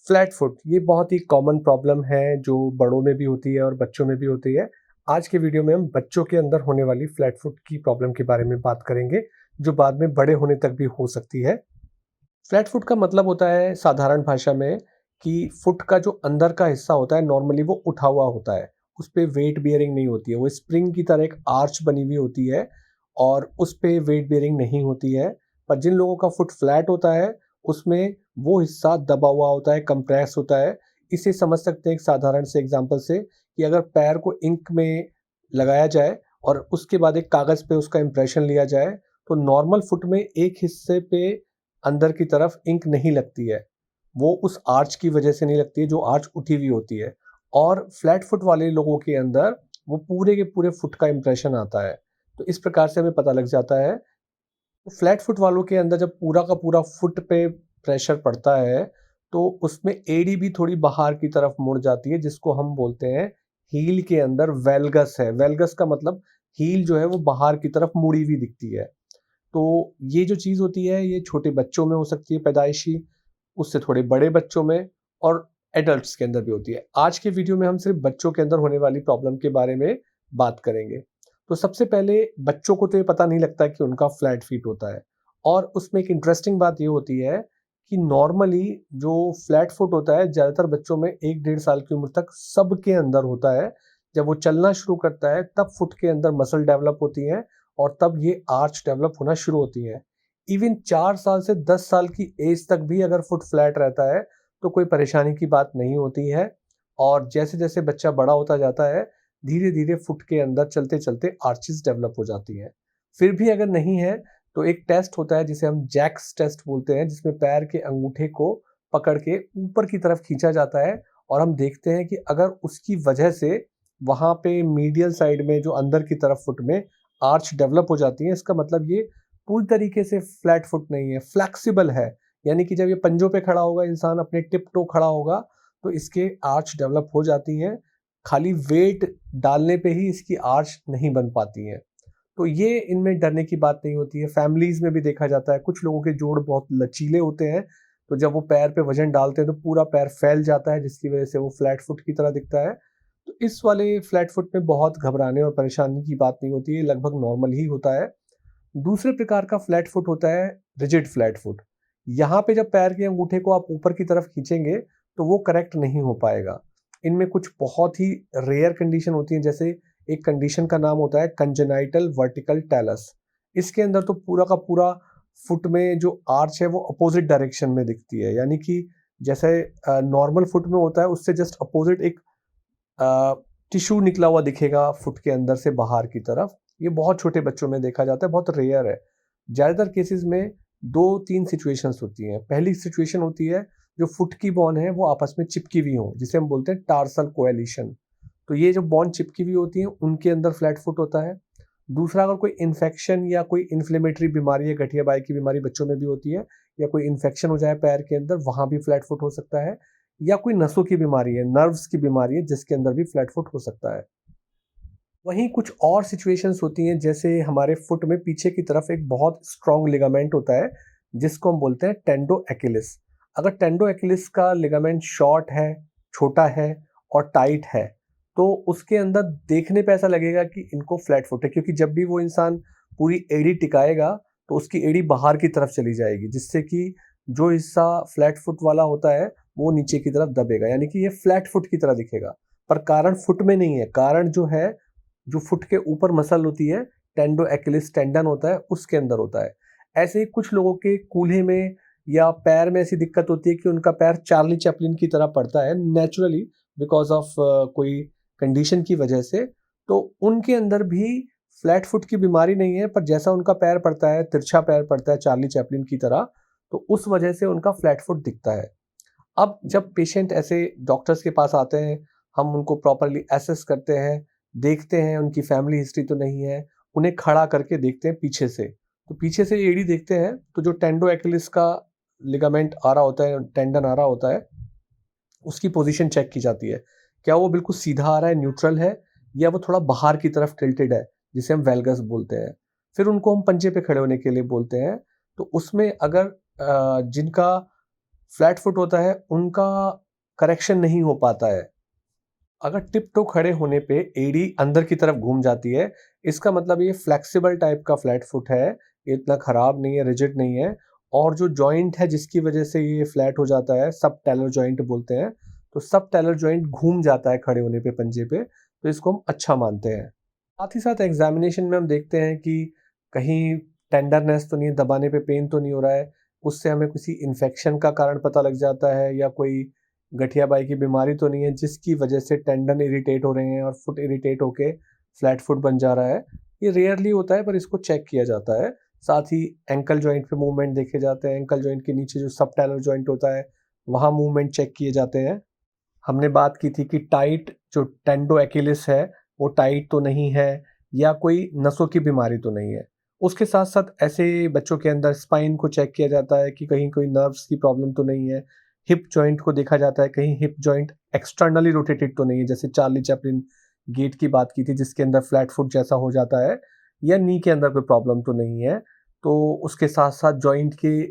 Flat foot ये बहुत ही common problem है जो बड़ों में भी होती है और बच्चों में भी होती है। आज के वीडियो में हम बच्चों के अंदर होने वाली फ्लैट फुट की प्रॉब्लम के बारे में बात करेंगे, जो बाद में बड़े होने तक भी हो सकती है। फ्लैट फुट का मतलब होता है साधारण भाषा में कि फुट का जो अंदर का हिस्सा होता है नॉर्मली वो उठा हुआ होता है। उस पे वेट बियरिंग नहीं होती है, वो स्प्रिंग की तरह एक आर्च बनी हुई होती है और उस पे वेट बियरिंग नहीं होती है। पर जिन लोगों का फुट फ्लैट होता है उसमें वो हिस्सा दबा हुआ होता है, कंप्रेस होता है। इसे समझ सकते हैं एक साधारण से एग्जांपल से कि अगर पैर को इंक में लगाया जाए और उसके बाद एक कागज़ पे उसका इम्प्रेशन लिया जाए, तो नॉर्मल फुट में एक हिस्से पे अंदर की तरफ इंक नहीं लगती है। वो उस आर्च की वजह से नहीं लगती है जो आर्च उठी हुई होती है। और फ्लैट फुट वाले लोगों के अंदर वो पूरे के पूरे फुट का इम्प्रेशन आता है। तो इस प्रकार से हमें पता लग जाता है। तो फ्लैट फुट वालों के अंदर जब पूरा का पूरा फुट पे प्रेशर पड़ता है, तो उसमें एड़ी भी थोड़ी बाहर की तरफ मुड़ जाती है, जिसको हम बोलते हैं हील के अंदर वेल्गस है। वेल्गस का मतलब हील जो है वो बाहर की तरफ मुड़ी हुई दिखती है। तो ये जो चीज़ होती है ये छोटे बच्चों में हो सकती है पैदाइशी, उससे थोड़े बड़े बच्चों में और एडल्ट्स के अंदर भी होती है। आज के वीडियो में हम सिर्फ बच्चों के अंदर होने वाली प्रॉब्लम के बारे में बात करेंगे। तो सबसे पहले बच्चों को तो ये पता नहीं लगता कि उनका फ्लैट फीट होता है और उसमें एक इंटरेस्टिंग बात ये होती है कि नॉर्मली जो फ्लैट फुट होता है ज़्यादातर बच्चों में 1 डेढ़ साल की उम्र तक सबके अंदर होता है। जब वो चलना शुरू करता है तब फुट के अंदर मसल डेवलप होती हैं और तब ये आर्च डेवलप होना शुरू होती है। इवन 4 साल से 10 साल की एज तक भी अगर फुट फ्लैट रहता है, तो कोई परेशानी की बात नहीं होती है और जैसे-जैसे बच्चा बड़ा होता जाता है, धीरे-धीरे फुट के अंदर चलते-चलते आर्चेज़ डेवलप हो जाती हैं। फिर भी अगर नहीं है, तो एक टेस्ट होता है जिसे हम जैक्स टेस्ट बोलते हैं, जिसमें पैर के अंगूठे को पकड़ के ऊपर की तरफ खींचा जाता है और हम देखते हैं कि अगर उसकी वजह से वहाँ पे मीडियल साइड में जो अंदर की तरफ फुट में आर्च डेवलप हो जाती है, इसका मतलब ये पूरी तरीके से फ्लैट फुट नहीं है, फ्लेक्सिबल है। यानी कि जब ये पंजों पे खड़ा होगा इंसान अपने टिप टो खड़ा होगा, तो इसके आर्च डेवलप हो जाती हैं। खाली वेट डालने पे ही इसकी आर्च नहीं बन पाती हैं। तो ये इनमें डरने की बात नहीं होती है। फैमिलीज़ में भी देखा जाता है, कुछ लोगों के जोड़ बहुत लचीले होते हैं, तो जब वो पैर पे वज़न डालते हैं तो पूरा पैर फैल जाता है जिसकी वज़ह से वो फ्लैट फुट की तरह दिखता है। तो इस वाले फ्लैट फुट में बहुत घबराने और परेशानी की बात नहीं होती है, लगभग नॉर्मल ही होता है। दूसरे प्रकार का फ्लैट फुट होता है रिजिड फ्लैट फुट। यहाँ पे जब पैर के अंगूठे को आप ऊपर की तरफ खींचेंगे तो वो करेक्ट नहीं हो पाएगा। इनमें कुछ बहुत ही रेयर कंडीशन होती है, जैसे एक कंडीशन का नाम होता है कंजेनाइटल वर्टिकल टैलस। इसके अंदर तो पूरा का पूरा फुट में जो आर्च है वो अपोजिट डायरेक्शन में दिखती है, यानी कि जैसे नॉर्मल फुट में होता है उससे जस्ट अपोजिट एक टिश्यू निकला हुआ दिखेगा फुट के अंदर से बाहर की तरफ। ये बहुत छोटे बच्चों में देखा जाता है, बहुत रेयर है। ज़्यादातर केसेस में 2-3 सिचुएशंस होती हैं। पहली सिचुएशन होती है जो फुट की बोन है वो आपस में चिपकी हुई हो, जिसे हम बोलते हैं टार्सल कोएलिशन। तो ये जो बोन चिपकी हुई होती है उनके अंदर फ्लैट फुट होता है। दूसरा, अगर कोई इन्फेक्शन या कोई इन्फ्लेमेटरी बीमारी है, गठिया-बाई की बीमारी बच्चों में भी होती है, या कोई इन्फेक्शन हो जाए पैर के अंदर, वहाँ भी फ्लैट फुट हो सकता है। या कोई नसों की बीमारी है, नर्व्स की बीमारी है, जिसके अंदर भी फ्लैट फुट हो सकता है। वहीं कुछ और सिचुएशंस होती हैं, जैसे हमारे फुट में पीछे की तरफ एक बहुत स्ट्रॉन्ग लिगामेंट होता है, जिसको हम बोलते हैं टेंडो एक्किलिस। अगर टेंडो एक्किलिस का लिगामेंट शॉर्ट है, छोटा है और टाइट है, तो उसके अंदर देखने पे ऐसा लगेगा कि इनको फ्लैट फुट है, क्योंकि जब भी वो इंसान पूरी एड़ी टिकाएगा, तो उसकी एड़ी बाहर की तरफ चली जाएगी, जिससे कि जो हिस्सा फ्लैट फुट वाला होता है, वो नीचे की तरफ दबेगा, यानी कि ये फ्लैट फुट की तरह दिखेगा। पर कारण फुट में नहीं है, कारण जो है, जो फुट के ऊपर मसल होती है, टेंडो एक्किलिस टेंडन होता है, उसके अंदर होता है। ऐसे ही कुछ लोगों के कूल्हे में या पैर में ऐसी दिक्कत होती है कि उनका पैर चार्ली चैपलिन की तरह पड़ता है नेचुरली, बिकॉज़ ऑफ कोई कंडीशन की वजह से। तो उनके अंदर भी फ्लैट फुट की बीमारी नहीं है, पर जैसा उनका पैर पड़ता है, तिरछा पैर पड़ता है चार्ली चैपलिन की तरह, तो उस वजह से उनका फ्लैट फुट दिखता है। अब जब पेशेंट ऐसे डॉक्टर्स के पास आते हैं, हम उनको प्रॉपर्ली एसेस करते हैं, देखते हैं उनकी फैमिली हिस्ट्री तो नहीं है, उन्हें खड़ा करके देखते हैं पीछे से। तो पीछे से एड़ी देखते हैं, तो जो टेंडो एक्किलिस का लिगामेंट आ रहा होता है, टेंडन आ रहा होता है, उसकी पोजीशन चेक की जाती है। क्या वो बिल्कुल सीधा आ रहा है, न्यूट्रल है, या वो थोड़ा बाहर की तरफ टिल्टेड है, जिसे हम वेल्गस बोलते हैं। फिर उनको हम पंजे पे खड़े होने के लिए बोलते हैं। तो उसमें अगर जिनका फ्लैट फुट होता है उनका करेक्शन नहीं हो पाता है। अगर टिप टो खड़े होने पे एड़ी अंदर की तरफ घूम जाती है, इसका मतलब ये फ्लेक्सिबल टाइप का फ्लैट फुट है, ये इतना खराब नहीं है, रिजिड नहीं है। और जो जॉइंट है जिसकी वजह से ये फ्लैट हो जाता है, सब टेलर जॉइंट बोलते हैं, तो सब टेलर जॉइंट घूम जाता है खड़े होने पे पंजे पे, तो इसको हम अच्छा मानते हैं। साथ ही साथ एग्जामिनेशन में हम देखते हैं कि कहीं टेंडरनेस तो नहीं है, दबाने पे पेन तो नहीं हो रहा है, उससे हमें किसी इन्फेक्शन का कारण पता लग जाता है या कोई गठियाबाई की बीमारी तो नहीं है जिसकी वजह से टेंडन इरिटेट हो रहे हैं और फुट इरिटेट होके फ्लैट फुट बन जा रहा है। ये रेयरली होता है पर इसको चेक किया जाता है। साथ ही एंकल जॉइंट पे मूवमेंट देखे जाते हैं, एंकल जॉइंट के नीचे जो सब टैलर जॉइंट होता है वहाँ मूवमेंट चेक किए जाते हैं। हमने बात की थी कि टाइट जो टेंडो एक्िलिस है वो टाइट तो नहीं है या कोई नसों की बीमारी तो नहीं है। उसके साथ साथ ऐसे बच्चों के अंदर स्पाइन को चेक किया जाता है कि कहीं कोई नर्व्स की प्रॉब्लम तो नहीं है। हिप जॉइंट को देखा जाता है कहीं हिप जॉइंट एक्सटर्नली रोटेटेड तो नहीं है, जैसे चार्ली चैपलिन गेट की बात की थी जिसके अंदर फ्लैट फुट जैसा हो जाता है, या नी के अंदर कोई प्रॉब्लम तो नहीं है। तो उसके साथ साथ जॉइंट की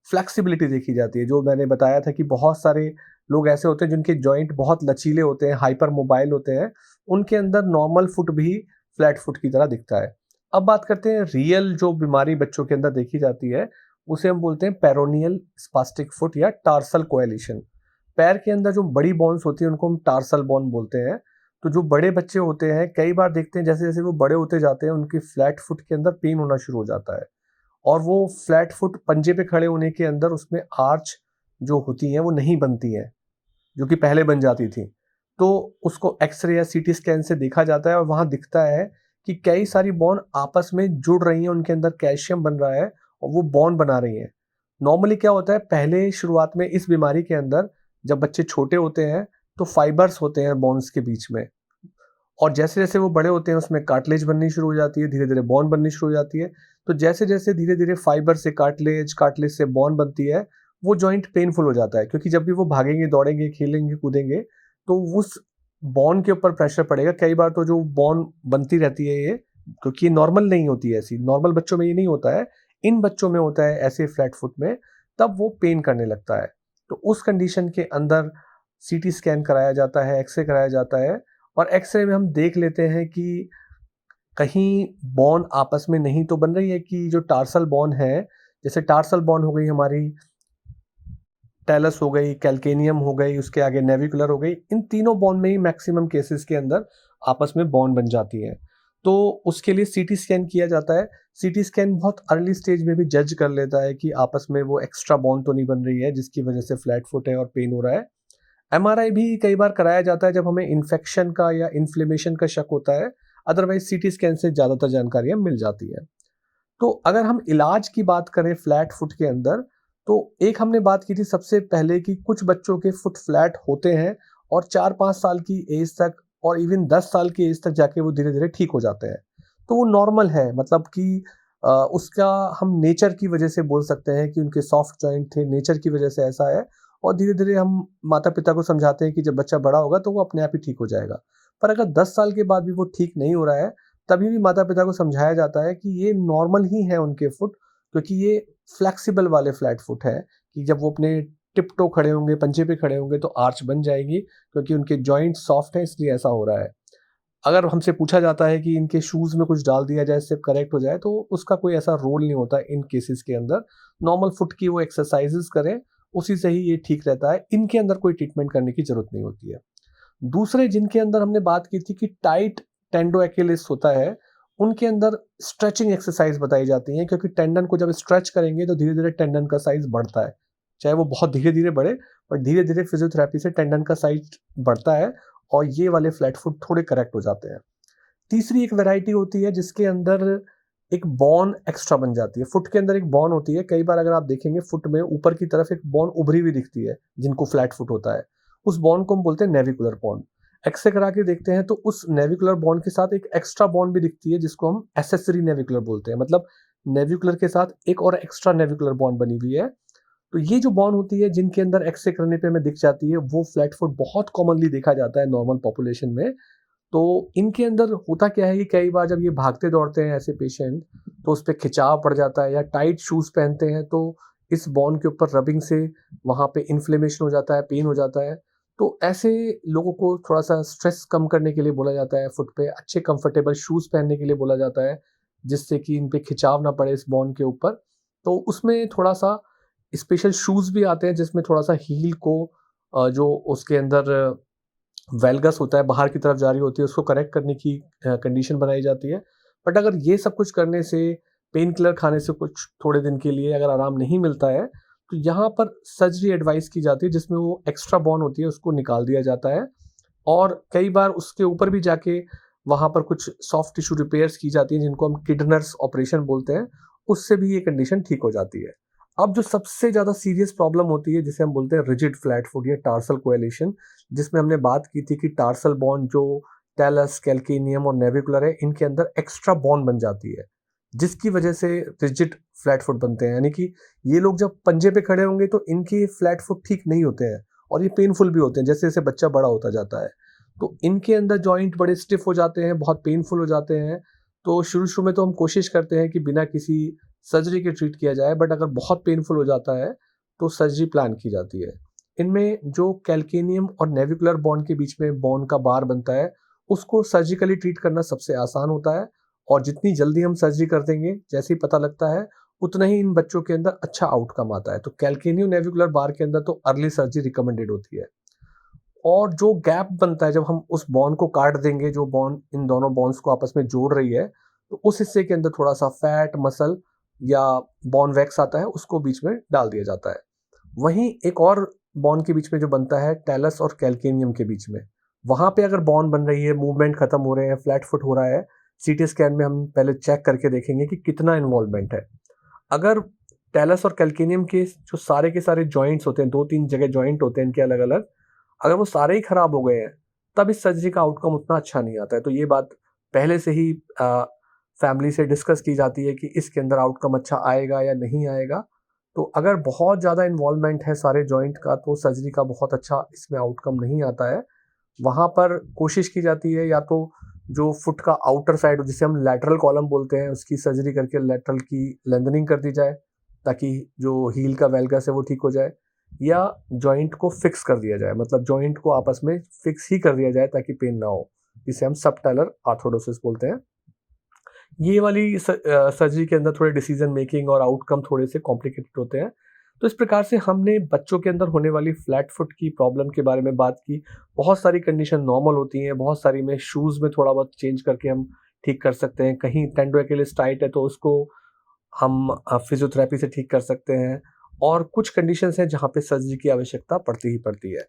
फ्लेक्सिबिलिटी देखी जाती है। जो मैंने बताया था कि बहुत सारे लोग ऐसे होते हैं जिनके जॉइंट बहुत लचीले होते हैं, हाइपर मोबाइल होते हैं, उनके अंदर नॉर्मल फुट भी फ्लैट फुट की तरह दिखता है। अब बात करते हैं रियल जो बीमारी बच्चों के अंदर देखी जाती है, उसे हम बोलते हैं पेरोनियल स्पास्टिक फुट या टार्सल कोएलिशन। पैर के अंदर जो बड़ी बोन्स होती है उनको हम टार्सल बोन बोलते हैं। तो जो बड़े बच्चे होते हैं कई बार देखते हैं जैसे जैसे वो बड़े होते जाते हैं उनकी फ्लैट फुट के अंदर पेन होना शुरू हो जाता है, और वो फ्लैट फुट पंजे पे खड़े होने के अंदर उसमें आर्च जो होती हैं वो नहीं बनती हैं, जो कि पहले बन जाती थी। तो उसको एक्स-रे या सीटी स्कैन से देखा जाता है और वहाँ दिखता है कि कई सारी बॉन आपस में जुड़ रही हैं, उनके अंदर कैल्शियम बन रहा है और वो बॉन्ड बना रही हैं। नॉर्मली क्या होता है पहले शुरुआत में इस बीमारी के अंदर जब बच्चे छोटे होते हैं तो फाइबर्स होते हैं बोन्स के बीच में, और जैसे-जैसे वो बड़े होते हैं उसमें कार्टिलेज बननी शुरू हो जाती है, धीरे-धीरे बॉन बननी शुरू हो जाती है। तो जैसे-जैसे धीरे-धीरे फाइबर से कार्टिलेज, कार्टिलेज से बॉन बनती है, वो जॉइंट पेनफुल हो जाता है क्योंकि जब भी वो भागेंगे, दौड़ेंगे, खेलेंगे, कूदेंगे तो उस बॉन के ऊपर प्रेशर पड़ेगा। कई बार तो जो बॉन बनती रहती है ये, क्योंकि ये नॉर्मल नहीं होती है ऐसी, नॉर्मल बच्चों में ये नहीं होता है, इन बच्चों में होता है ऐसे फ्लैट फुट में, तब वो पेन करने लगता है। तो उस कंडीशन के अंदर सीटी स्कैन कराया जाता है, एक्स-रे कराया जाता है, और एक्स-रे में हम देख लेते हैं कि कहीं बॉन आपस में नहीं तो बन रही है कि जो टार्सल बॉन है, जैसे टार्सल बॉन हो गई हमारी, टेलस हो गई, कैल्केनियम हो गई, उसके आगे नेविकुलर हो गई, इन तीनों बॉन में ही मैक्सिमम केसेस के अंदर आपस में बॉन बन जाती हैं। तो उसके लिए सीटी स्कैन किया जाता है। सीटी स्कैन बहुत अर्ली स्टेज में भी जज कर लेता है कि आपस में वो एक्स्ट्रा बॉन तो नहीं बन रही है जिसकी वजह से फ्लैट फुट है और पेन हो रहा है। एमआरआई भी कई बार कराया जाता है जब हमें इन्फेक्शन का या इन्फ्लेमेशन का शक होता है, अदरवाइज सीटी स्कैन से ज़्यादातर जानकारियाँ मिल जाती है। तो अगर हम इलाज की बात करें फ्लैट फुट के अंदर, तो एक हमने बात की थी सबसे पहले कि कुछ बच्चों के फुट फ्लैट होते हैं और 4-5 साल की एज तक और इवन 10 साल की एज तक जाके वो धीरे-धीरे ठीक हो जाते हैं। तो वो नॉर्मल है, मतलब कि उसका हम नेचर की वजह से बोल सकते हैं कि उनके सॉफ्ट जॉइंट थे, नेचर की वजह से ऐसा है, और धीरे-धीरे हम माता-पिता को समझाते हैं कि जब बच्चा बड़ा होगा तो वो अपने आप ही ठीक हो जाएगा। पर अगर 10 साल के बाद भी वो ठीक नहीं हो रहा है, तभी भी माता-पिता को समझाया जाता है कि ये नॉर्मल ही है उनके फुट, क्योंकि ये फ्लेक्सिबल वाले फ्लैट फुट है कि जब वो अपने टिप टो खड़े होंगे, पंजे पे खड़े होंगे तो आर्च बन जाएगी, क्योंकि उनके जॉइंट सॉफ्ट हैं इसलिए ऐसा हो रहा है। अगर हमसे पूछा जाता है कि इनके शूज़ में कुछ डाल दिया जाए इससे करेक्ट हो जाए, तो उसका कोई ऐसा रोल नहीं होता इन केसेस के अंदर। नॉर्मल फुट की वो एक्सरसाइज़ेज़ करें, उसी से ही ये ठीक रहता है। इनके अंदर कोई ट्रीटमेंट करने की ज़रूरत नहीं होती है। दूसरे जिनके अंदर हमने बात की थी कि टाइट टेंडो एक्िलिस होता है, उनके अंदर स्ट्रेचिंग एक्सरसाइज बताई जाती हैं, क्योंकि टेंडन को जब स्ट्रेच करेंगे तो धीरे-धीरे टेंडन का साइज़ बढ़ता है। चाहे वो बहुत धीरे-धीरे बढ़े, पर धीरे-धीरे फिज़ियोथेरेपी से टेंडन का साइज़ बढ़ता है और ये वाले फ्लैट फुट थोड़े करेक्ट हो जाते हैं। तीसरी एक वैरायटी होती है जिसके अंदर एक बॉन एक्स्ट्रा बन जाती है। फुट के अंदर एक बॉन होती है, कई बार अगर आप देखेंगे फुट में ऊपर की तरफ एक बॉन उभरी हुई दिखती है, जिनको फ्लैट फुट होता है। उस बॉन को हम बोलते हैं नेविकुलर बॉन। एक्स-रे करा के देखते हैं तो उस नेविकुलर बॉन के साथ एक एक्स्ट्रा बॉन भी दिखती है जिसको हम एक्सेसरी नेविकुलर बोलते हैं। मतलब नेविकुलर के साथ एक और एक्स्ट्रा नेविकुलर बॉन बनी हुई है। तो ये जो बॉन होती है जिनके अंदर एक्स-रे करने पे हमें दिख जाती है, वो फ्लैट फुट बहुत कॉमनली देखा जाता है नॉर्मल पॉपुलेशन में। तो इनके अंदर होता क्या है कि कई बार जब ये भागते दौड़ते हैं ऐसे पेशेंट, तो उस पे खिंचाव पड़ जाता है, या टाइट शूज़ पहनते हैं तो इस बोन के ऊपर रबिंग से वहाँ पे इन्फ्लेमेशन हो जाता है, पेन हो जाता है। तो ऐसे लोगों को थोड़ा-सा स्ट्रेस कम करने के लिए बोला जाता है, फुट पे अच्छे कंफर्टेबल शूज़ पहनने के लिए बोला जाता है, जिससे कि इन पे खिंचाव ना पड़े इस बोन के ऊपर। तो उसमें थोड़ा-सा स्पेशल शूज़ भी आते हैं जिसमें थोड़ा-सा हील को जो उसके अंदर वेल्गस होता है, बाहर की तरफ जा रही होती है, उसको करेक्ट करने की कंडीशन बनाई जाती है। बट अगर ये सब कुछ करने से, पेन किलर खाने से कुछ थोड़े दिन के लिए अगर आराम नहीं मिलता है, तो यहाँ पर सर्जरी एडवाइस की जाती है जिसमें वो एक्स्ट्रा बोन होती है उसको निकाल दिया जाता है और कई बार उसके ऊपर भी जाके वहाँ पर कुछ सॉफ्ट टिश्यू रिपेयर्स की जाती हैं जिनको हम किडनर्स ऑपरेशन बोलते हैं, उससे भी ये कंडीशन ठीक हो जाती है। अब जो सबसे ज़्यादा सीरियस प्रॉब्लम होती है जिसे हम बोलते हैं रिजिड फ्लैट फुट या टार्सल कोएलिशन, जिसमें हमने बात की थी कि टार्सल बॉन जो टेलस, कैल्केनियम और नेविकुलर है, इनके अंदर एक्स्ट्रा बॉन बन जाती है, जिसकी वजह से रिजिड फ्लैट फुट बनते हैं। यानी कि ये लोग जब पंजे पे खड़े होंगे तो इनके फ्लैट फुट ठीक नहीं होते हैं और ये पेनफुल भी होते हैं जैसे-जैसे बच्चा बड़ा होता जाता है। तो इनके अंदर जॉइंट बड़े स्टिफ हो जाते हैं, बहुत पेनफुल हो जाते हैं। तो शुरू-शुरू में तो हम कोशिश करते हैं कि बिना किसी सर्जरी के ट्रीट किया जाए, बट अगर बहुत पेनफुल हो जाता है, तो सर्जरी प्लान की जाती है। इनमें जो कैल्केनियम और नेविकुलर बॉन के बीच में बॉन का बार बनता है, उसको सर्जिकली ट्रीट करना सबसे आसान होता है और जितनी जल्दी हम सर्जरी कर देंगे, जैसे ही पता लगता है, उतना ही इन बच्चों के अंदर अच्छा आउटकम आता है। तो कैल्केनियम नेविकुलर बार के अंदर तो अर्ली सर्जरी रिकमेंडेड होती है। और जो गैप बनता है जब हम उस बॉन्ड को काट देंगे, जो बॉन्ड इन दोनों बॉन्ड्स को आपस में जोड़ रही है, तो उस हिस्से के अंदर थोड़ा-सा फैट, मसल या बॉन वैक्स आता है, उसको बीच में डाल दिया जाता है। वहीं एक और बॉन्ड के बीच में जो बनता है टैलस और कैल्केनियम के बीच में, वहाँ पे अगर बॉन्ड बन रही है, मूवमेंट खत्म हो रहे हैं, फ्लैट फुट हो रहा है, सीटी स्कैन में हम पहले चेक करके देखेंगे कि कितना इन्वॉल्वमेंट है। अगर टैलस और कैल्केनियम के जो सारे के सारे जॉइंट्स होते हैं, 2-3 जगह जॉइंट होते हैं इनके अलग-अलग, अगर वो सारे ही खराब हो गए हैं, तब इस सर्जरी का आउटकम उतना अच्छा नहीं आता है। तो ये बात पहले से ही फैमिली से डिस्कस की जाती है कि इसके अंदर आउटकम अच्छा आएगा या नहीं आएगा। तो अगर बहुत ज़्यादा इन्वॉल्वमेंट है सारे जॉइंट का, तो सर्जरी का बहुत अच्छा इसमें आउटकम नहीं आता है। वहाँ पर कोशिश की जाती है या तो जो फुट का आउटर साइड जिसे हम लैटरल कॉलम बोलते हैं, उसकी सर्जरी करके लैटरल की लेंथनिंग कर दी जाए, ताकि जो हील का वेल्गस है वो ठीक हो जाए, या जॉइंट को फिक्स कर दिया जाए, मतलब जॉइंट को आपस में फिक्स ही कर दिया जाए ताकि पेन ना हो, जिसे हम सबटालर आर्थोडोसिस बोलते हैं। ये वाली सर्जरी के अंदर थोड़े डिसीजन मेकिंग और आउटकम थोड़े से कॉम्प्लिकेटेड होते हैं। तो इस प्रकार से हमने बच्चों के अंदर होने वाली फ्लैट फुट की प्रॉब्लम के बारे में बात की। बहुत सारी कंडीशन नॉर्मल होती हैं, बहुत सारी में शूज़ में थोड़ा बहुत चेंज करके हम ठीक कर सकते हैं। कहीं टेंडो अकेलेस टाइट है तो उसको हम फिजियोथेरेपी से ठीक कर सकते हैं और कुछ कंडीशंस हैं जहाँ पे सर्जरी की आवश्यकता पड़ती ही पड़ती है।